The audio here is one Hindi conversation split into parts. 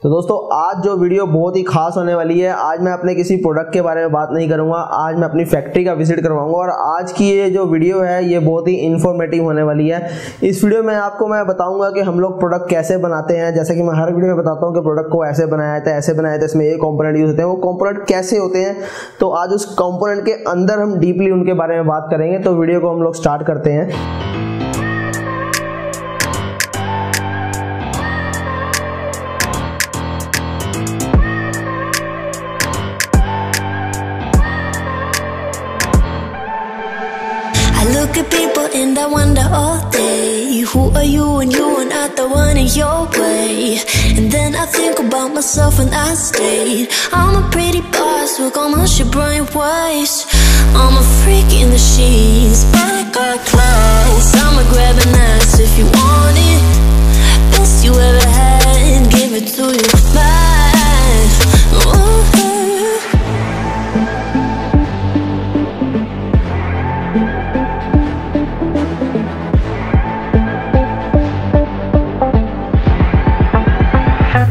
तो दोस्तों आज जो वीडियो बहुत ही खास होने वाली है। आज मैं अपने किसी प्रोडक्ट के बारे में बात नहीं करूंगा, आज मैं अपनी फैक्ट्री का विजिट करवाऊंगा और आज की ये जो वीडियो है ये बहुत ही इन्फॉर्मेटिव होने वाली है। इस वीडियो में आपको मैं बताऊंगा कि हम लोग प्रोडक्ट कैसे बनाते हैं। जैसे कि मैं हर वीडियो में बताता हूँ कि प्रोडक्ट को ऐसे बनाया था, ऐसे बनाया था, इसमें ये कॉम्पोनेंट यूज होते हैं, वो कॉम्पोनेंट कैसे होते हैं। तो आज उस कॉम्पोनेंट के अंदर हम डीपली उनके बारे में बात करेंगे। तो वीडियो को हम लोग स्टार्ट करते हैं। I look at people and I wonder all day, who are you and you are not the one in your way. And then I think about myself and I state I'm a pretty boss with almost your brain waste. I'm a freak in the sheets, but I got clothes. I'ma grab an ass if you want it. Best you ever had, give it to you bad. Ooh.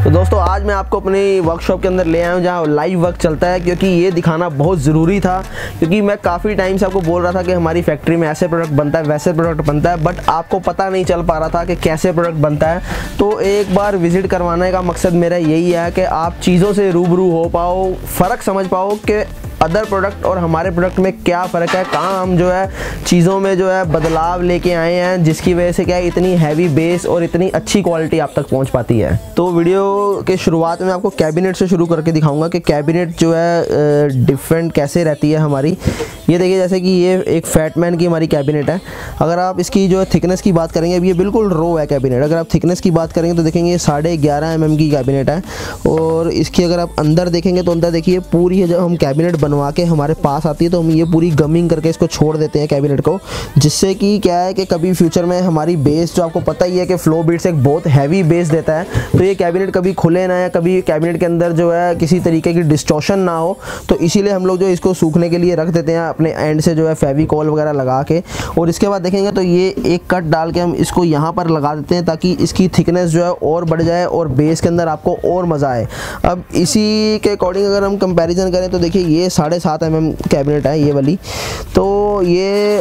तो दोस्तों आज मैं आपको अपनी वर्कशॉप के अंदर ले आया हूँ जहाँ लाइव वर्क चलता है, क्योंकि ये दिखाना बहुत ज़रूरी था। क्योंकि मैं काफ़ी टाइम से आपको बोल रहा था कि हमारी फैक्ट्री में ऐसे प्रोडक्ट बनता है, वैसे प्रोडक्ट बनता है, बट आपको पता नहीं चल पा रहा था कि कैसे प्रोडक्ट बनता है। तो एक बार विज़िट करवाने का मकसद मेरा यही है कि आप चीज़ों से रूबरू हो पाओ, फ़र्क समझ पाओ कि अदर प्रोडक्ट और हमारे प्रोडक्ट में क्या फ़र्क है, कहाँ हम जो है चीज़ों में जो है बदलाव लेके आए हैं, जिसकी वजह से क्या है इतनी हैवी बेस और इतनी अच्छी क्वालिटी आप तक पहुँच पाती है। तो वीडियो के शुरुआत में आपको कैबिनेट से शुरू करके दिखाऊंगा कि कैबिनेट जो है डिफरेंट कैसे रहती है हमारी। ये देखिए जैसे कि ये एक फैटमैन की हमारी कैबिनेट है। अगर आप इसकी जो है थिकनेस की बात करेंगे, अब ये बिल्कुल रो है कैबिनेट। अगर आप थिकनेस की बात करेंगे तो देखेंगे 11.5 mm की कैबिनेट है। और इसकी अगर आप अंदर देखेंगे तो अंदर देखिए पूरी है, जब हम कैबिनेट बनवा के हमारे पास आती है तो हम ये पूरी गमिंग करके इसको छोड़ देते हैं कैबिनेट को, जिससे कि क्या है कि कभी फ्यूचर में हमारी बेस, जो आपको पता ही है कि फ्लो बीट्स एक बहुत हैवी बेस देता है, तो ये कैबिनेट कभी खुले ना, या कभी कैबिनेट के अंदर जो है किसी तरीके की डिस्टॉर्शन ना हो। तो इसीलिए हम लोग जो इसको सूखने के लिए रख देते हैं अपने एंड से जो है फेविकॉल वगैरह लगा के। और इसके बाद देखेंगे तो ये एक कट डाल के हम इसको यहाँ पर लगा देते हैं ताकि इसकी थिकनेस जो है और बढ़ जाए और बेस के अंदर आपको और मज़ा आए। अब इसी के अकॉर्डिंग अगर हम कंपैरिजन करें तो देखिए ये 7.5 mm कैबिनेट है ये वाली। तो ये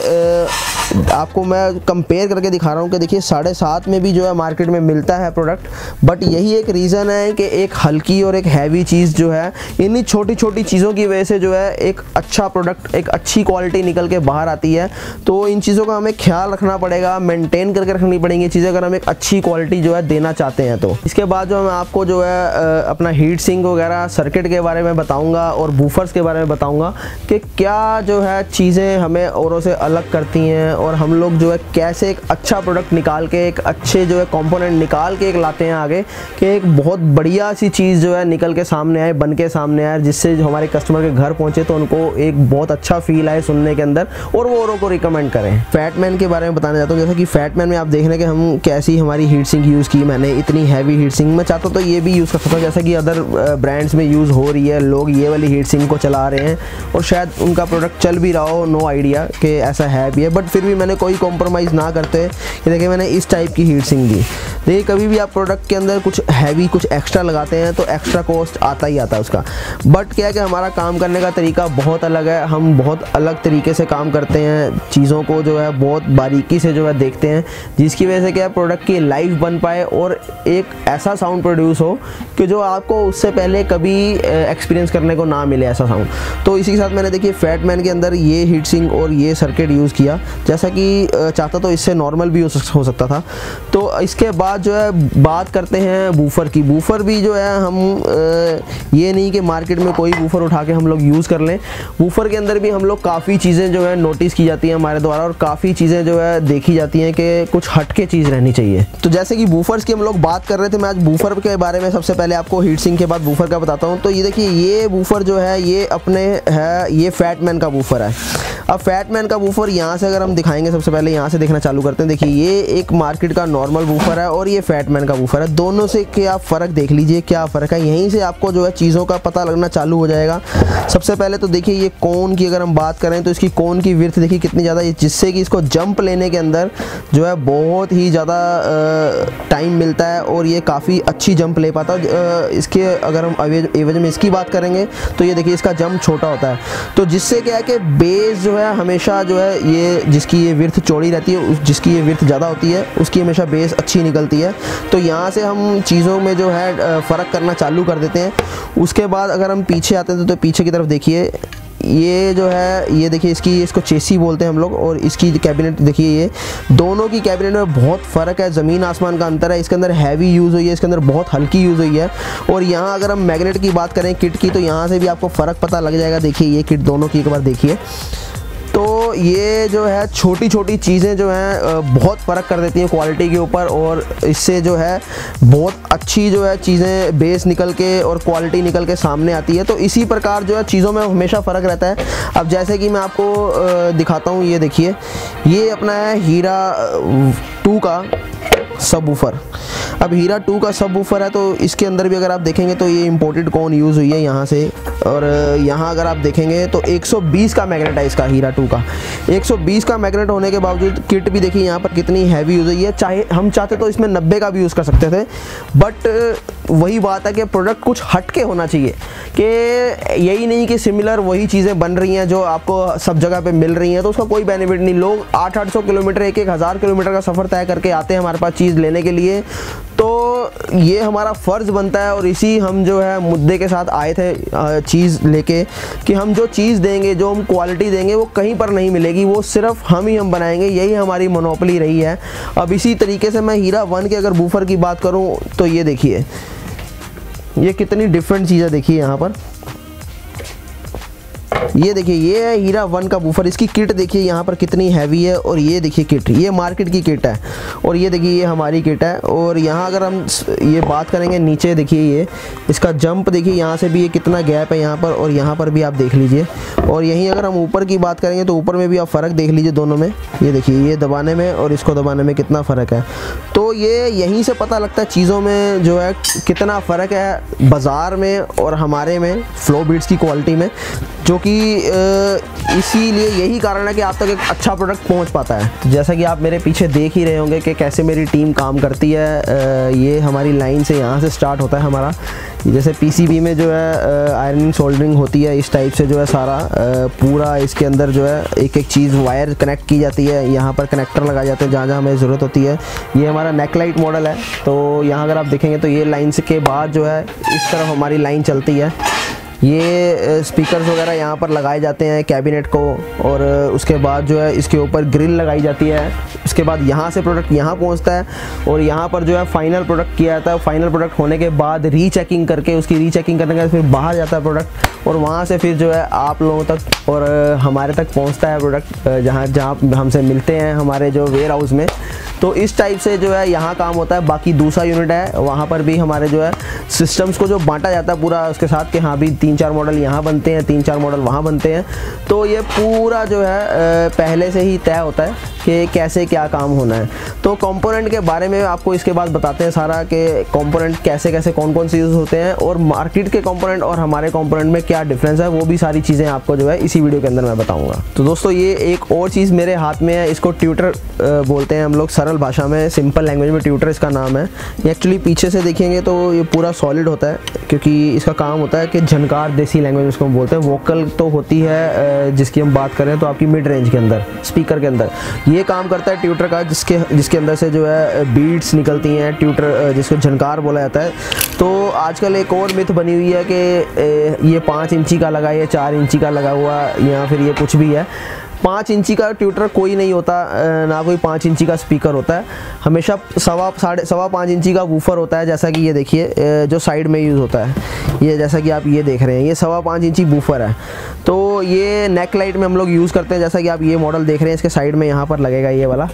आपको मैं कंपेयर करके दिखा रहा हूँ कि देखिए 7.5 में भी जो है मार्केट में मिलता है प्रोडक्ट, बट यही एक रीज़न है कि एक हल्की और एक हैवी चीज़ जो है, इन्हीं छोटी छोटी चीज़ों की वजह से जो है एक अच्छा प्रोडक्ट, एक अच्छी क्वालिटी निकल के बाहर आती है। तो इन चीज़ों का हमें ख्याल रखना पड़ेगा, मेंटेन करके रखनी पड़ेंगी चीज़ें, अगर हम एक अच्छी क्वालिटी जो है देना चाहते हैं। तो इसके बाद जो मैं आपको जो है अपना हीट सिंक वगैरह सर्किट के बारे में बताऊँगा और बूफर्स के बारे में बताऊँगा कि क्या जो है चीज़ें हमें औरों से अलग करती हैं और हम लोग जो है कैसे एक अच्छा प्रोडक्ट निकाल के, एक अच्छे जो है कंपोनेंट निकाल के एक लाते हैं आगे, कि एक बहुत बढ़िया सी चीज़ जो है निकल के सामने आए, बन के सामने आए, जिससे जो हमारे कस्टमर के घर पहुंचे तो उनको एक बहुत अच्छा फील आए सुनने के अंदर और वो औरों को रिकमेंड करें। फैटमैन के बारे में बताना चाहता हूँ। जैसा कि फैटमैन में आप देख रहे हैं कि हम कैसी हमारी हीट सिंक यूज़ की, मैंने इतनी हैवी हीट सिंक, मैं चाहता तो ये भी यूज़ कर सकता हूँ जैसा कि अदर ब्रांड्स में यूज़ हो रही है, लोग ये वाली हीट सिंक को चला रहे हैं और शायद उनका प्रोडक्ट चल भी रहा हो, नो आइडिया कि ऐसा है भी है, बट फिर भी मैंने कोई कॉम्प्रोमाइज़ ना करते ये देखिए मैंने इस टाइप की हीट सिंक दी। देखिए कभी भी आप प्रोडक्ट के अंदर कुछ हैवी, कुछ एक्स्ट्रा लगाते हैं तो एक्स्ट्रा कॉस्ट आता ही आता है उसका, बट क्या है कि हमारा काम करने का तरीका बहुत अलग है। हम बहुत अलग तरीके से काम करते हैं, चीज़ों को जो है बहुत बारीकी से जो है देखते हैं, जिसकी वजह से क्या है प्रोडक्ट की लाइफ बन पाए और एक ऐसा साउंड प्रोड्यूस हो कि जो आपको उससे पहले कभी एक्सपीरियंस करने को ना मिले ऐसा साउंड। तो इसी के साथ मैंने देखिए फैटमैन के अंदर ये हीट सिंक और ये सर्किट यूज़ किया, जैसा कि चाहता तो इससे नॉर्मल भी हो सकता था। तो इसके बाद जो है बात करते हैं बूफर की। बूफर भी जो है हम ये नहीं कि मार्केट में कोई बूफर उठा के हम लोग यूज़ कर लें। बूफर के अंदर भी हम लोग काफ़ी चीज़ें जो है नोटिस की जाती हैं हमारे द्वारा और काफ़ी चीज़ें जो है देखी जाती हैं कि कुछ हटके चीज़ रहनी चाहिए। तो जैसे कि बूफर्स की हम लोग बात कर रहे थे, मैं आज बूफर के बारे में सबसे पहले आपको हीट सिंक के बाद बूफर का बताता हूँ। तो ये देखिए ये बूफर जो है ये अपने है, ये फैटमैन का बूफर है। अब फैटमैन का बूफर यहाँ से अगर हम दिखाएं दिखाएंगे। सबसे पहले यहाँ से देखना चालू करते हैं। देखिए ये एक मार्केट का नॉर्मल वूफर है और ये फैटमैन का वूफर है। दोनों से के आप फ़र्क देख लीजिए क्या फ़र्क है, यहीं से आपको जो है चीज़ों का पता लगना चालू हो जाएगा। सबसे पहले तो देखिए ये कोन की अगर हम बात करें तो इसकी कोन की विड्थ देखिए कितनी ज़्यादा, जिससे कि इसको जंप लेने के अंदर जो है बहुत ही ज़्यादा टाइम मिलता है और ये काफ़ी अच्छी जंप ले पाता है। इसके अगर हम एवज में इसकी बात करेंगे तो ये देखिए इसका जंप छोटा होता है, तो जिससे क्या है कि बेस जो है हमेशा जो है ये जिसकी ये विड्थ चौड़ी रहती है, जिसकी ये विड्थ ज़्यादा होती है उसकी हमेशा बेस अच्छी निकलती है। तो यहाँ से हम चीज़ों में जो है फ़र्क करना चालू कर देते हैं। उसके बाद अगर हम पीछे आते हैं तो पीछे की तरफ देखिए ये जो है ये देखिए इसको चेसी बोलते हैं हम लोग, और इसकी कैबिनेट देखिए ये दोनों की कैबिनेट में बहुत फ़र्क है, ज़मीन आसमान का अंतर है। इसके अंदर हैवी यूज़ हुई है, इसके अंदर बहुत हल्की यूज़ हुई है। और यहाँ अगर हम मैग्नेट की बात करें किट की तो यहाँ से भी आपको फ़र्क पता लग जाएगा। देखिए ये किट दोनों की एक बार देखिए, तो ये जो है छोटी छोटी चीज़ें जो हैं बहुत फ़र्क कर देती हैं क्वालिटी के ऊपर, और इससे जो है बहुत अच्छी जो है चीज़ें बेस निकल के और क्वालिटी निकल के सामने आती है। तो इसी प्रकार जो है चीज़ों में हमेशा फ़र्क रहता है। अब जैसे कि मैं आपको दिखाता हूँ, ये देखिए ये अपना है हीरा 2 का सबवूफर। अब हीरा 2 का सबवूफर है तो इसके अंदर भी अगर आप देखेंगे तो ये इंपोर्टेड कोन यूज़ हुई है यहाँ से, और यहाँ अगर आप देखेंगे तो 120 का मैग्नेट है इसका हीरा 2 का। 120 का मैग्नेट होने के बावजूद किट भी देखिए यहाँ पर कितनी हैवी यूज़ हुई है। चाहे हम चाहते तो इसमें 90 का भी यूज़ कर सकते थे, बट वही बात है कि प्रोडक्ट कुछ हट के होना चाहिए, कि यही नहीं कि सिमिलर वही चीज़ें बन रही हैं जो आपको सब जगह पे मिल रही हैं तो उसका कोई बेनिफिट नहीं। लोग 800-800 किलोमीटर 1,000 किलोमीटर का सफ़र तय करके आते हैं हमारे पास चीज़ लेने के लिए, तो ये हमारा फ़र्ज़ बनता है। और इसी हम जो है मुद्दे के साथ आए थे चीज़ लेके, कि हम जो चीज़ देंगे, जो हम क्वालिटी देंगे वो कहीं पर नहीं मिलेगी, वो सिर्फ हम बनाएंगे, यही हमारी मोनोपोली रही है। अब इसी तरीके से मैं हीरा 1 के अगर बूफर की बात करूं तो ये देखिए ये कितनी डिफरेंट चीज़ें देखिए यहाँ पर। ये देखिए ये है हीरा 1 का बूफर, इसकी किट देखिए यहाँ पर कितनी हैवी है, और ये देखिए किट, ये मार्केट की किट है, और ये देखिए ये हमारी किट है। और यहाँ अगर हम ये बात करेंगे नीचे देखिए ये इसका जंप देखिए, यहाँ से भी ये कितना गैप है यहाँ पर, और यहाँ पर भी आप देख लीजिए। और यहीं अगर हम ऊपर की बात करेंगे तो ऊपर में भी आप फ़र्क देख लीजिए दोनों में, ये देखिए ये दबाने में और इसको दबाने में कितना फ़र्क है। तो ये यहीं से पता लगता है चीज़ों में जो है कितना फ़र्क है बाज़ार में और हमारे में फ्लो बीट्स की क्वालिटी में, जो कि इसीलिए यही कारण है कि आप तक एक अच्छा प्रोडक्ट पहुंच पाता है। जैसा कि आप मेरे पीछे देख ही रहे होंगे कि कैसे मेरी टीम काम करती है। ये हमारी लाइन से यहाँ से स्टार्ट होता है हमारा, जैसे पीसीबी में जो है आयरनिंग सोल्डरिंग होती है, इस टाइप से जो है सारा पूरा इसके अंदर जो है एक एक चीज़ वायर कनेक्ट की जाती है, यहाँ पर कनेक्टर लगाए जाते हैं जहाँ जहाँ हमें ज़रूरत होती है। ये हमारा नेक लाइट मॉडल है, तो यहाँ अगर आप देखेंगे तो ये लाइन से के बाद जो है इस तरफ हमारी लाइन चलती है। ये स्पीकर्स वगैरह यहाँ पर लगाए जाते हैं कैबिनेट को, और उसके बाद जो है इसके ऊपर ग्रिल लगाई जाती है। उसके बाद यहाँ से प्रोडक्ट यहाँ पहुँचता है और यहाँ पर जो है फाइनल प्रोडक्ट किया जाता है। फाइनल प्रोडक्ट होने के बाद रीचेकिंग करके, उसकी रीचेकिंग करने के बाद फिर बाहर जाता है प्रोडक्ट, और वहाँ से फिर जो है आप लोगों तक और हमारे तक पहुँचता है प्रोडक्ट, जहाँ हमसे मिलते हैं हमारे जो वेयर हाउस में। तो इस टाइप से जो है यहाँ काम होता है। बाकी दूसरा यूनिट है, वहाँ पर भी हमारे जो है सिस्टम्स को जो बांटा जाता है पूरा उसके साथ कि हाँ भी 3-4 मॉडल यहाँ बनते हैं, 3-4 मॉडल वहाँ बनते हैं। तो ये पूरा जो है पहले से ही तय होता है कि कैसे क्या काम होना है। तो कंपोनेंट के बारे में आपको इसके बाद बताते हैं सारा, कि कंपोनेंट कैसे कैसे कौन कौन से यूज़ होते हैं, और मार्केट के कंपोनेंट और हमारे कंपोनेंट में क्या डिफरेंस है, वो भी सारी चीज़ें आपको जो है इसी वीडियो के अंदर मैं बताऊँगा। तो दोस्तों ये एक और चीज़ मेरे हाथ में है, इसको ट्यूटर बोलते हैं हम लोग सरल भाषा में, सिंपल लैंग्वेज में ट्यूटर इसका नाम है। ये एक्चुअली पीछे से देखेंगे तो ये पूरा सॉलिड होता है, क्योंकि इसका काम होता है कि झनकार, देसी लैंग्वेज में इसको हम बोलते हैं। वोकल तो होती है जिसकी हम बात करें तो आपकी मिड रेंज के अंदर स्पीकर के अंदर ये काम करता है ट्यूटर का, जिसके अंदर से जो है बीट्स निकलती हैं, ट्यूटर जिसको झनकार बोला जाता है। तो आजकल एक और मिथ बनी हुई है कि ये 5 इंची का लगा, ये 4 इंची का लगा हुआ, या फिर ये कुछ भी है। 5 इंची का ट्यूटर कोई नहीं होता, ना कोई 5 इंची का स्पीकर होता है, हमेशा 5.5 इंची का वूफर होता है। जैसा कि ये देखिए जो साइड में यूज़ होता है, ये जैसा कि आप ये देख रहे हैं, ये 5.5 इंची वूफर है। तो ये नेक लाइट में हम लोग यूज़ करते हैं, जैसा कि आप ये मॉडल देख रहे हैं, इसके साइड में यहाँ पर लगेगा ये वाला।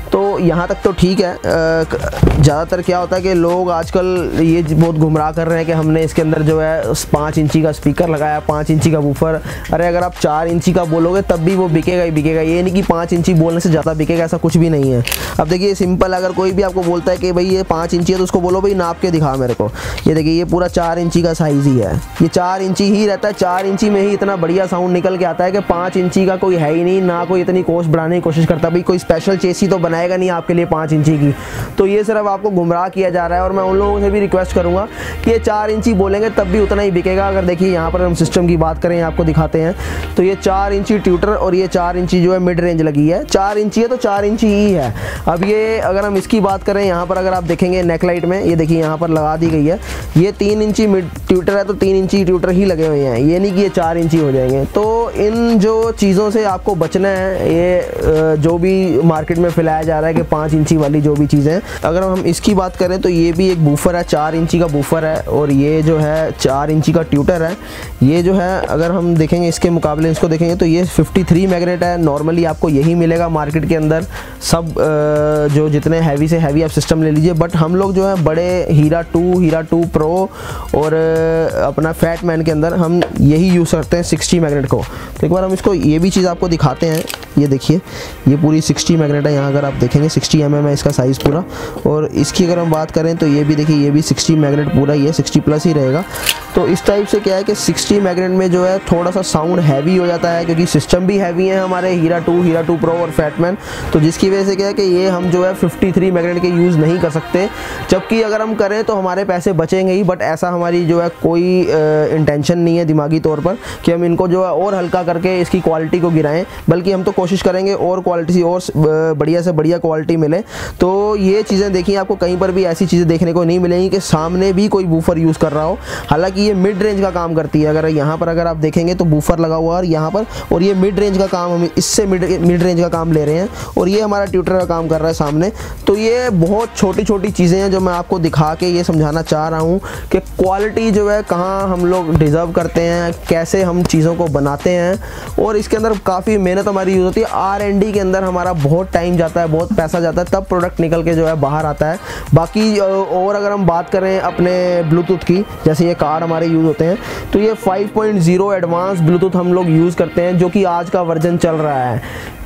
तो तो यहाँ तक तो ठीक है। ज़्यादातर क्या होता है कि लोग आजकल ये बहुत गुमराह कर रहे हैं कि हमने इसके अंदर जो है 5 इंची का स्पीकर लगाया, 5 इंची का वूफर। अरे अगर आप 4 इंची का बोलोगे तब भी वो बिकेगा ही बिकेगा, ये नहीं कि 5 इंची बोलने से ज़्यादा बिकेगा, ऐसा कुछ भी नहीं है। अब देखिए सिंपल, अगर कोई भी आपको बोलता है कि भाई ये 5 इंची है तो उसको बोलो भाई नाप के दिखा मेरे को। ये देखिए ये पूरा 4 इंची का साइज़ ही है, ये 4 इंची ही रहता है। 4 इंची में ही इतना बढ़िया साउंड निकल के आता है कि 5 इंची का कोई है ही नहीं, ना कोई इतनी कॉस्ट बढ़ाने की कोशिश करता। भाई कोई स्पेशल चेसी तो बनाएगा नहीं आपके लिए 5 इंची की, तो ये सिर्फ आपको गुमराह किया जा रहा है। और मैं उन लोगों से भी रिक्वेस्ट करूंगा कि ये 4 इंची बोलेंगे तब भी उतना ही बिकेगा। अगर देखिए यहाँ पर हम सिस्टम की बात करें, आपको दिखाते हैं, तो ये 4 इंची ट्यूटर और ये 4 इंची जो है मिड रेंज लगी है। 4 इंची है तो 4 इंची ही है। अब ये अगर हम इसकी बात करें, यहाँ पर अगर आप देखेंगे नेकलाइट में, ये देखिए यहाँ पर लगा दी गई है, ये 3 इंची मिड ट्यूटर है तो 3 इंची ट्यूटर ही लगे हुए हैं, ये नहीं कि ये 4 इंची हो जाएंगे। तो इन जो चीज़ों से आपको बचना है, ये जो भी मार्केट में फैलाया जा रहा है कि 5 इंची वाली जो भी चीज़ें, अगर हम इसकी बात करें तो ये भी एक बूफर है, 4 इंची का बूफर है, और ये जो है 4 इंची का ट्यूटर है। ये जो है अगर हम देखेंगे इसके मुकाबले इसको देखेंगे तो ये 53 मैग्नेट है। नॉर्मली आपको यही मिलेगा मार्केट के अंदर, सब जो जितने हैवी से हैवी आप सिस्टम ले लीजिए। बट हम लोग जो है बड़े हीरा 2 प्रो और अपना फैट मैन के अंदर हम यही यूज़ करते हैं 60 मैग्नेट को। तो एक बार हम इसको ये भी चीज़ आपको दिखाते हैं। ये देखिए ये पूरी 60 मैग्नेट है, यहाँ अगर आप देखेंगे 60 mm है इसका साइज़ पूरा। और इसकी अगर हम बात करें तो ये भी देखिए, ये भी 60 मैग्नेट पूरा ही है, 60 प्लस ही रहेगा। तो इस टाइप से क्या है कि 60 मैग्नेट में जो है थोड़ा सा साउंड हैवी हो जाता है, क्योंकि सिस्टम भी हैवी है हमारे हीरा 2 प्रो और फैटमैन। तो जिसकी वजह से क्या है कि ये हम जो है 53 मैग्नेट के यूज़ नहीं कर सकते, जबकि अगर हम करें तो हमारे पैसे बचेंगे ही। बट ऐसा हमारी जो है कोई इंटेंशन नहीं है दिमागी तौर पर कि हम इनको जो है और हल्का करके इसकी क्वालिटी को गिराएं, बल्कि हम तो कोशिश करेंगे और क्वालिटी से और बढ़िया से बढ़िया क्वालिटी मिले। तो ये चीज़ें देखिए, आपको कहीं पर भी ऐसी चीज़ें देखने को नहीं मिलेंगी कि सामने भी कोई बूफर यूज़ कर रहा हो। हालांकि ये मिड रेंज का काम करती है। अगर यहाँ पर अगर आप देखेंगे तो बूफर लगा हुआ है और यहाँ पर, और ये मिड रेंज का काम, हम इससे मिड रेंज का काम ले रहे हैं, और ये हमारा ट्यूटर का काम कर रहा है सामने। तो ये बहुत छोटी छोटी चीज़ें हैं जो मैं आपको दिखा के ये समझाना चाह रहा हूँ कि क्वालिटी जो है कहाँ हम लोग डिज़र्व करते हैं, कैसे हम चीज़ों को बनाते हैं, और इसके अंदर काफ़ी मेहनत हमारी यूज़ होती है। R&D के अंदर हमारा बहुत टाइम जाता है, बहुत पैसा जाता है, तब प्रोडक्ट निकल के जो है बाहर आता है। बाकी और अगर हम बात करें अपने ब्लूटूथ की, जैसे ये कार्ड हमारे यूज़ होते हैं, तो ये 5.0 एडवांस ब्लूटूथ हम लोग यूज़ करते हैं, जो कि आज का वर्जन चल रहा है,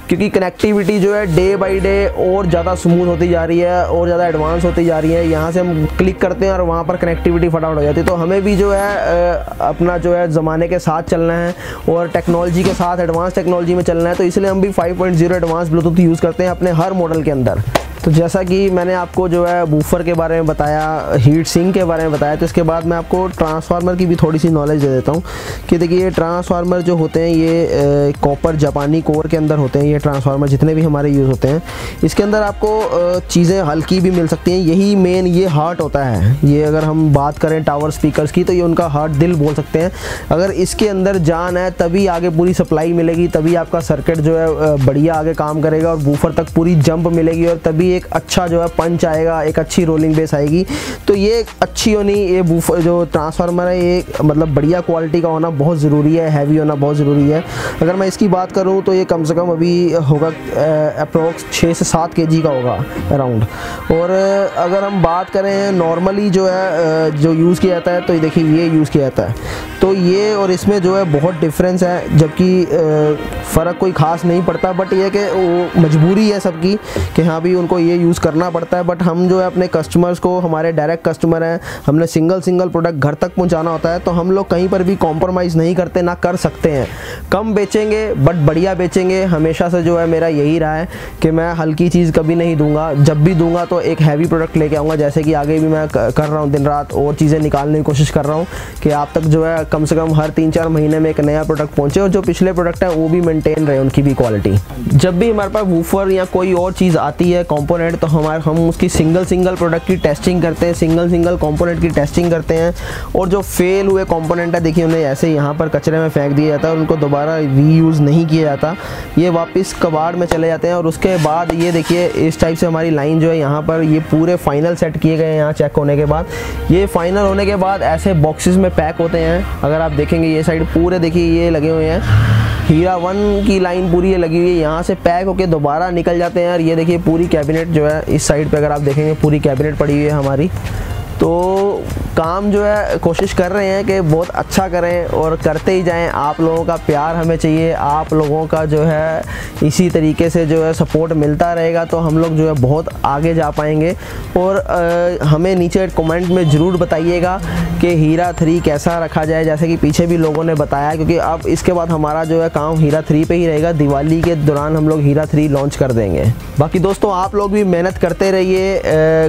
क्योंकि कनेक्टिविटी जो है डे बाय डे और ज़्यादा स्मूथ होती जा रही है और ज़्यादा एडवांस होती जा रही है। यहाँ से हम क्लिक करते हैं और वहाँ पर कनेक्टिविटी फटाफट हो जाती है। तो हमें भी जो है अपना जो है ज़माने के साथ चलना है और टेक्नोलॉजी के साथ, एडवांस टेक्नोलॉजी में चलना है। तो इसलिए हम भी 5.0 एडवांस ब्लूटूथ यूज़ करते हैं अपने हर मॉडल के अंदर। तो जैसा कि मैंने आपको जो है बूफर के बारे में बताया, हीट सिंक के बारे में बताया, तो इसके बाद मैं आपको ट्रांसफार्मर की भी थोड़ी सी नॉलेज दे देता हूँ कि देखिए ये ट्रांसफार्मर जो होते हैं ये कॉपर जापानी कोर के अंदर होते हैं। ये ट्रांसफार्मर जितने भी हमारे यूज़ होते हैं, इसके अंदर आपको चीज़ें हल्की भी मिल सकती हैं। यही मेन ये हार्ट होता है। ये अगर हम बात करें टावर स्पीकर्स की तो ये उनका हार्ट, दिल बोल सकते हैं। अगर इसके अंदर जान है तभी आगे पूरी सप्लाई मिलेगी, तभी आपका सर्किट जो है बढ़िया आगे काम करेगा और बूफर तक पूरी जंप मिलेगी, और तभी एक अच्छा जो है पंच आएगा, एक अच्छी रोलिंग बेस आएगी। तो ये अच्छी होनी, ये बूफर जो ट्रांसफार्मर है ये मतलब बढ़िया क्वालिटी का होना बहुत ज़रूरी है, हैवी होना बहुत ज़रूरी है। अगर मैं इसकी बात करूँ तो ये कम से कम अभी होगा अप्रोक्स 6 से 7 kg का होगा अराउंड। और अगर हम बात करें नॉर्मली जो है जो यूज़ किया जाता है, तो देखिए ये यूज़ किया जाता है, तो ये और इसमें जो है बहुत डिफरेंस है, जबकि फ़र्क कोई ख़ास नहीं पड़ता। बट ये कि वो मजबूरी है सबकी कि हाँ भी उनको ये यूज़ करना पड़ता है। बट हम जो है अपने कस्टमर्स को, हमारे डायरेक्ट कस्टमर हैं, हमने सिंगल प्रोडक्ट घर तक पहुंचाना होता है, तो हम लोग कहीं पर भी कॉम्प्रोमाइज़ नहीं करते, ना कर सकते हैं। कम बेचेंगे बट बढ़िया बेचेंगे। हमेशा से जो है मेरा यही रहा है कि मैं हल्की चीज़ कभी नहीं दूंगा, जब भी दूंगा तो एक हैवी प्रोडक्ट लेके आऊँगा। जैसे कि आगे भी मैं कर रहा हूँ, दिन रात और चीज़ें निकालने की कोशिश कर रहा हूँ कि आप तक जो है कम से कम हर 3-4 महीने में एक नया प्रोडक्ट पहुँचे, और जो पिछले प्रोडक्ट हैं वो भी मेंटेन रहे, उनकी भी क्वालिटी। जब भी हमारे पास वूफर या कोई और चीज़ आती है कंपोनेंट, तो हम उसकी सिंगल प्रोडक्ट की टेस्टिंग करते हैं, सिंगल कंपोनेंट की टेस्टिंग करते हैं। और जो फेल हुए कंपोनेंट है, देखिए उन्हें ऐसे यहाँ पर कचरे में फेंक दिया जाता है और उनको दोबारा रीयूज़ नहीं किया जाता, ये वापस कबाड़ में चले जाते हैं। और उसके बाद ये देखिए इस टाइप से हमारी लाइन जो है यहाँ पर ये पूरे फाइनल सेट किए गए हैं। यहाँ चेक होने के बाद, ये फाइनल होने के बाद ऐसे बॉक्सेस में पैक होते हैं। अगर आप देखेंगे ये साइड पूरे देखिए ये लगे हुए हैं, हीरा 1 की लाइन पूरी लगी हुई है, यहाँ से पैक होके दोबारा निकल जाते हैं। और ये देखिए पूरी कैबिनेट जो है इस साइड पे अगर आप देखेंगे पूरी कैबिनेट पड़ी हुई है हमारी। तो काम जो है कोशिश कर रहे हैं कि बहुत अच्छा करें और करते ही जाएं। आप लोगों का प्यार हमें चाहिए, आप लोगों का जो है इसी तरीके से जो है सपोर्ट मिलता रहेगा तो हम लोग जो है बहुत आगे जा पाएंगे। और हमें नीचे कमेंट में ज़रूर बताइएगा कि हीरा 3 कैसा रखा जाए, जैसे कि पीछे भी लोगों ने बताया, क्योंकि अब इसके बाद हमारा जो है काम हीरा 3 पे ही रहेगा। दिवाली के दौरान हम लोग हीरा 3 लॉन्च कर देंगे। बाकी दोस्तों आप लोग भी मेहनत करते रहिए,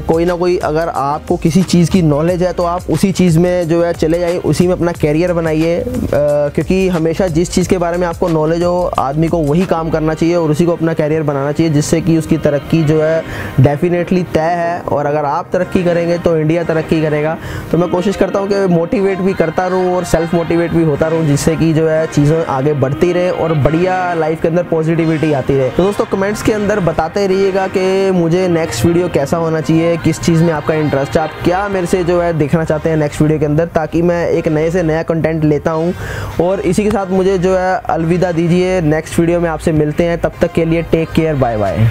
कोई ना कोई अगर आपको किसी चीज़ की नॉलेज है तो आप उसी चीज़ में जो है चले जाइए, उसी में अपना कैरियर बनाइए, क्योंकि हमेशा जिस चीज़ के बारे में आपको नॉलेज हो आदमी को वही काम करना चाहिए और उसी को अपना कैरियर बनाना चाहिए, जिससे कि उसकी तरक्की जो है डेफिनेटली तय है। और अगर आप तरक्की करेंगे तो इंडिया तरक्की करेगा। तो मैं कोशिश करता हूँ कि मोटिवेट भी करता रहूँ और सेल्फ मोटिवेट भी होता रहूँ, जिससे कि जो है चीज़ें आगे बढ़ती रहे और बढ़िया लाइफ के अंदर पॉजिटिविटी आती रहे। तो दोस्तों कमेंट्स के अंदर बताते रहिएगा कि मुझे नेक्स्ट वीडियो कैसा होना चाहिए, किस चीज़ में आपका इंटरेस्ट है, आप क्या मेरे से जो है देखना चाहते हैं नेक्स्ट वीडियो के अंदर, ताकि मैं एक नए से नया कंटेंट लेता हूं। और इसी के साथ मुझे जो है अलविदा दीजिए, नेक्स्ट वीडियो में आपसे मिलते हैं, तब तक के लिए टेक केयर, बाय बाय।